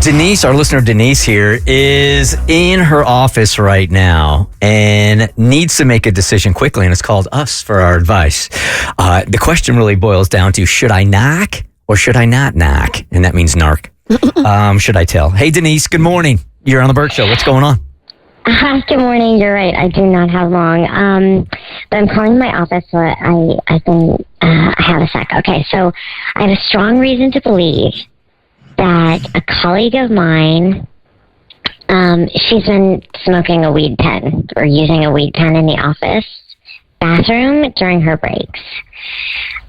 Denise, our listener Denise here, is in her office right now and needs to make a decision quickly, and it's called us for our advice. The question really boils down to, should I knock or should I not knock? And that means narc. Should I tell? Hey, Denise, good morning. You're on the Bert Show. What's going on? Good morning. You're right. I do not have long. But I'm calling my office, so I have a sec. Okay, so I have a strong reason to believe that a colleague of mine, she's been smoking a weed pen or using a weed pen in the office bathroom during her breaks.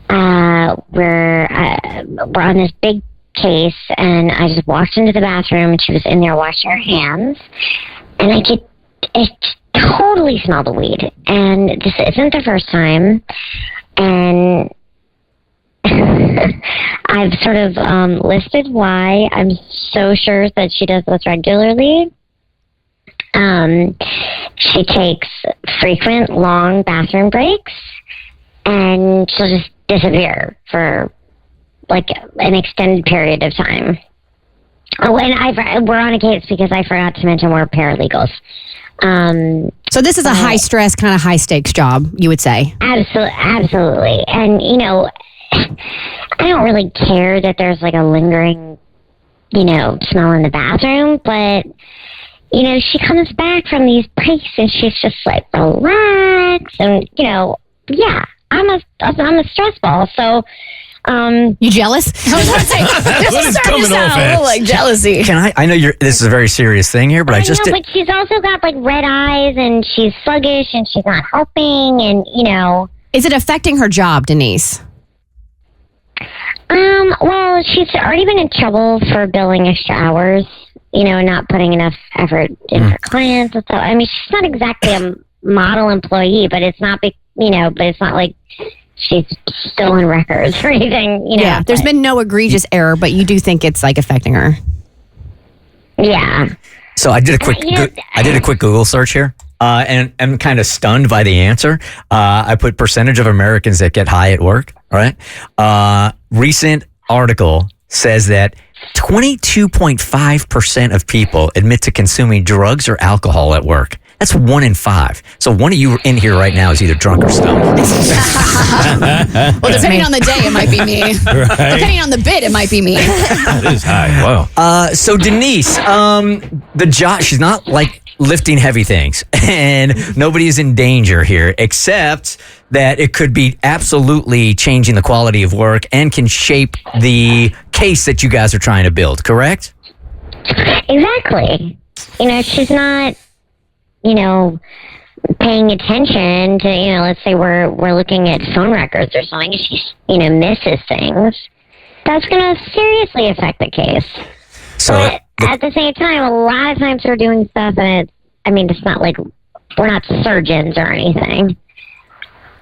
We're on this big case, and I just walked into the bathroom, and she was in there washing her hands, and I could totally smell the weed. And this isn't the first time, and I've sort of listed why I'm so sure that she does this regularly. She takes frequent long bathroom breaks, and she'll just disappear for like an extended period of time. Oh, and we're on a case because I forgot to mention we're paralegals. So this is a high stress, kind of high stakes job, you would say? Absolutely. And, I don't really care that there's like a lingering, smell in the bathroom, but, she comes back from these breaks and she's just like, relax. And, yeah, I'm a stress ball. So, you jealous? I was going to say, this is starting to sound a little like jealousy. I know this is a very serious thing here, but I just... but she's also got like red eyes and she's sluggish and she's not helping and, Is it affecting her job, Denise? Well, she's already been in trouble for billing extra hours, not putting enough effort in her clients and stuff. I mean, she's not exactly a model employee, but it's not but it's not like she's stolen records or anything, Yeah, there's been no egregious error, but you do think it's like affecting her. Yeah. So I did a quick Google search here, and I'm kind of stunned by the answer. I put percentage of Americans that get high at work. All right. Recent article says that 22.5% of people admit to consuming drugs or alcohol at work. That's 1 in 5. So one of you in here right now is either drunk or stoned. Well, depending on the day, it might be me. Right. Depending on the bit, it might be me. That is high. Wow. So Denise, the job, she's not like lifting heavy things, and nobody is in danger here, except that it could be absolutely changing the quality of work and can shape the case that you guys are trying to build, correct? Exactly. She's not, paying attention to, let's say we're looking at phone records or something, and she, misses things. That's going to seriously affect the case. So but at the same time, a lot of times we're doing stuff, and it's not like we're not surgeons or anything.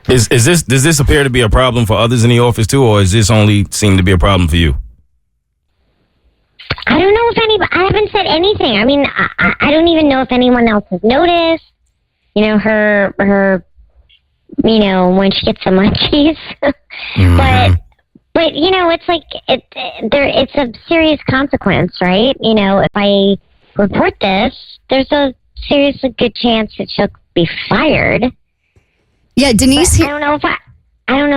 Does this appear to be a problem for others in the office too, or is this only seem to be a problem for you? I don't know if I haven't said anything. I don't even know if anyone else has noticed. Her when she gets the munchies. But it's like it's a serious consequence, right? If I report this, there's a seriously good chance that she'll be fired. Yeah, Denise. I don't know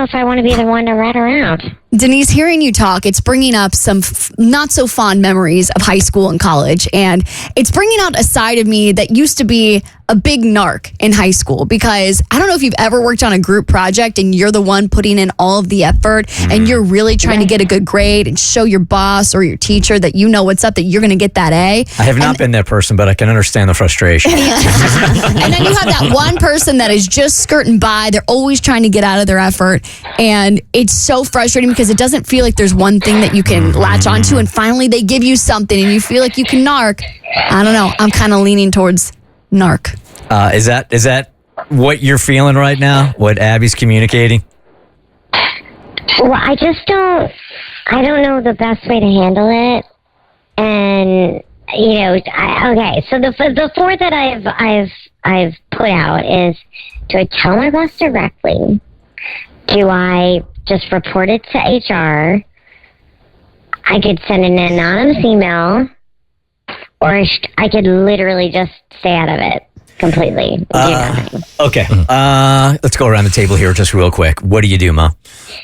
if I want to be the one to rat her out. Denise, hearing you talk, it's bringing up some not so fond memories of high school and college. And it's bringing out a side of me that used to be a big narc in high school, because I don't know if you've ever worked on a group project and you're the one putting in all of the effort and you're really trying to get a good grade and show your boss or your teacher that you know what's up, that you're going to get that A. I have not been that person, but I can understand the frustration. And then you have that one person that is just skirting by. They're always trying to get out of their effort. And it's so frustrating because it doesn't feel like there's one thing that you can latch onto, and finally they give you something and you feel like you can narc. I don't know. I'm kind of leaning towards narc. Is that what you're feeling right now? What Abby's communicating? Well, I don't know the best way to handle it. And okay, so the four that I've put out is, do I tell my boss directly? Do I just report it to HR? I could send an anonymous email or I could literally just stay out of it completely. And do nothing. Okay. Let's go around the table here just real quick. What do you do, Ma?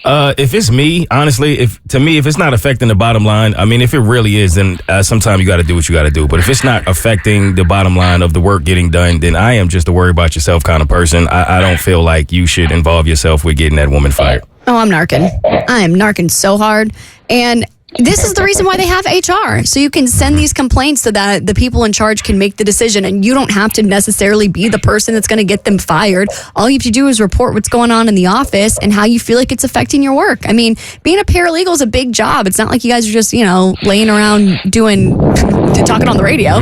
If it's me, honestly, if it's not affecting the bottom line, I mean, if it really is, then sometimes you got to do what you got to do. But if it's not affecting the bottom line of the work getting done, then I am just a worry about yourself kind of person. I don't feel like you should involve yourself with getting that woman fired. Oh, I'm narking. I am narking so hard. And this is the reason why they have HR. So you can send these complaints so that the people in charge can make the decision, and you don't have to necessarily be the person that's going to get them fired. All you have to do is report what's going on in the office and how you feel like it's affecting your work. I mean, being a paralegal is a big job. It's not like you guys are just, laying around talking on the radio.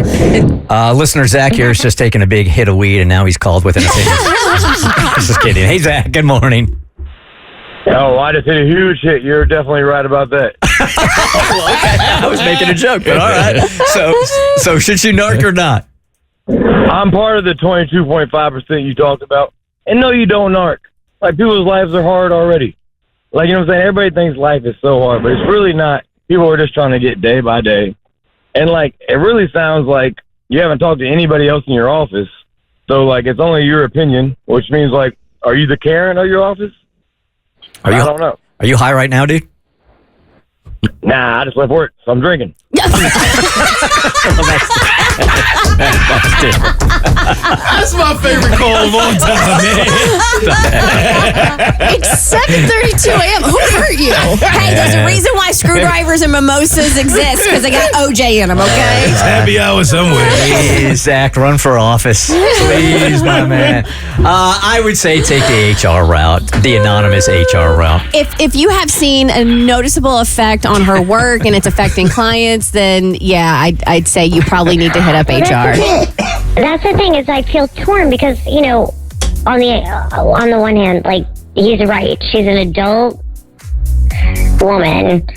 Listener Zach here is just taking a big hit of weed, and now he's called with an opinion. Just kidding. Hey, Zach, good morning. Oh, I just hit a huge hit. You're definitely right about that. I was making a joke, but all right. So should she narc or not? I'm part of the 22.5% you talked about. And no, you don't narc. Like, people's lives are hard already. Like, you know what I'm saying? Everybody thinks life is so hard, but it's really not. People are just trying to get day by day. And, like, it really sounds like you haven't talked to anybody else in your office. So, like, it's only your opinion, which means, like, are you the Karen of your office? I don't know. Are you high right now, dude? Nah, I just left work, so I'm drinking. That's my favorite call of all time, man. It's 7:32 a.m. Who hurt you? Hey, there's a reason why screwdrivers and mimosas exist, because they got OJ in them, okay? It's happy hour somewhere. Please, Zach, run for office. Please, my man. I would say take the HR route, the anonymous HR route. If you have seen a noticeable effect on her work and it's affecting clients, then yeah, I'd say you probably need to hit up HR. That's the thing is I feel torn because, on the one hand, like, he's right. She's an adult woman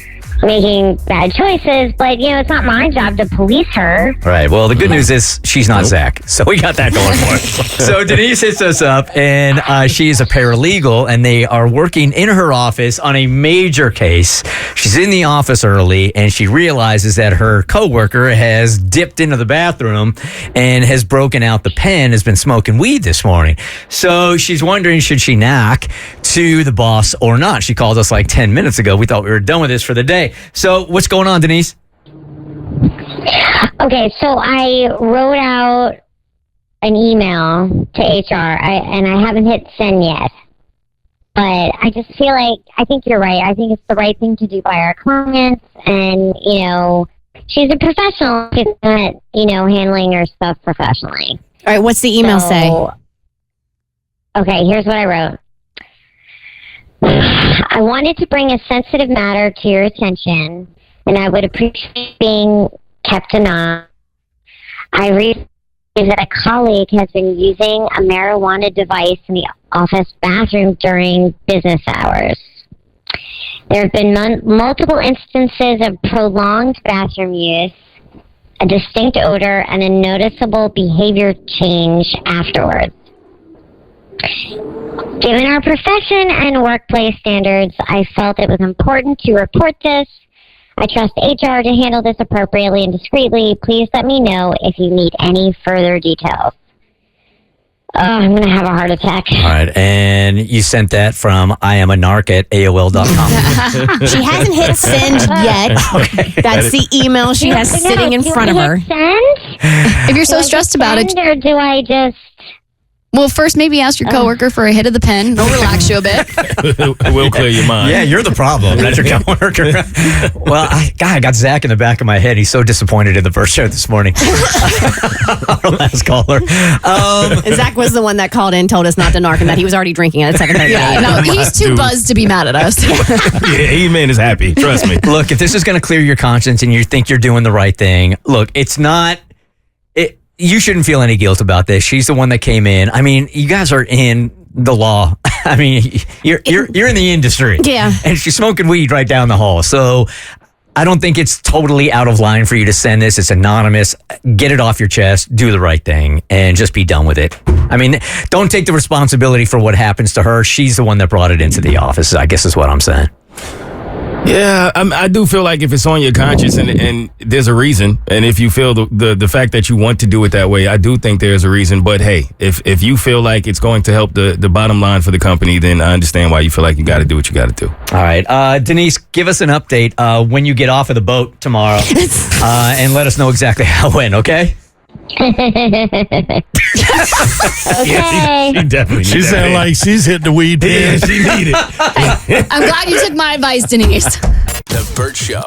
making bad choices, but, it's not my job to police her. Right. Well, the good news is she's not Zach, so we got that going for us. So Denise hits us up, and she's a paralegal, and they are working in her office on a major case. She's in the office early, and she realizes that her coworker has dipped into the bathroom and has broken out the pen, has been smoking weed this morning. So she's wondering, should she knock to the boss or not? She called us like 10 minutes ago. We thought we were done with this for the day. So what's going on, Denise? Okay, so I wrote out an email to HR, and I haven't hit send yet. But I just feel like, I think you're right. I think it's the right thing to do by our clients. And, she's a professional. She's not, handling her stuff professionally. All right, what's the email say? Okay, here's what I wrote. I wanted to bring a sensitive matter to your attention, and I would appreciate being kept anonymous. I realized that a colleague has been using a marijuana device in the office bathroom during business hours. There have been multiple instances of prolonged bathroom use, a distinct odor, and a noticeable behavior change afterwards. Given our profession and workplace standards, I felt it was important to report this. I trust HR to handle this appropriately and discreetly. Please let me know if you need any further details. I'm going to have a heart attack. All right, and you sent that from IamANarc@AOL.com. She hasn't hit send yet. Okay. That's the email she has sitting in front of her. Send? If you're so stressed about it, Or do I just... well, first maybe ask your coworker for a hit of the pen. It'll relax you a bit. We'll clear your mind. Yeah, you're the problem. That's your coworker. Well, I got Zach in the back of my head. He's so disappointed in the first show this morning. Our last caller. And Zach was the one that called in, told us not to narc, and that he was already drinking at 7:30. Yeah, no, he's too buzzed to be mad at us. Yeah, he man is happy. Trust me. Look, if this is going to clear your conscience and you think you're doing the right thing, look, it's not. You shouldn't feel any guilt about this. She's the one that came in. I mean, you guys are in the law. I mean, you're in the industry. Yeah. And she's smoking weed right down the hall. So I don't think it's totally out of line for you to send this. It's anonymous. Get it off your chest. Do the right thing and just be done with it. I mean, don't take the responsibility for what happens to her. She's the one that brought it into the office, I guess is what I'm saying. Yeah, I do feel like if it's on your conscience and there's a reason, and if you feel the fact that you want to do it that way, I do think there's a reason. But hey, if you feel like it's going to help the bottom line for the company, then I understand why you feel like you got to do what you got to do. All right. Denise, give us an update when you get off of the boat tomorrow and let us know exactly how it went, okay? Okay. She definitely. She sounded like she's hitting the weed pen. She needed it. I'm glad you took my advice, Denise. The Bert Show.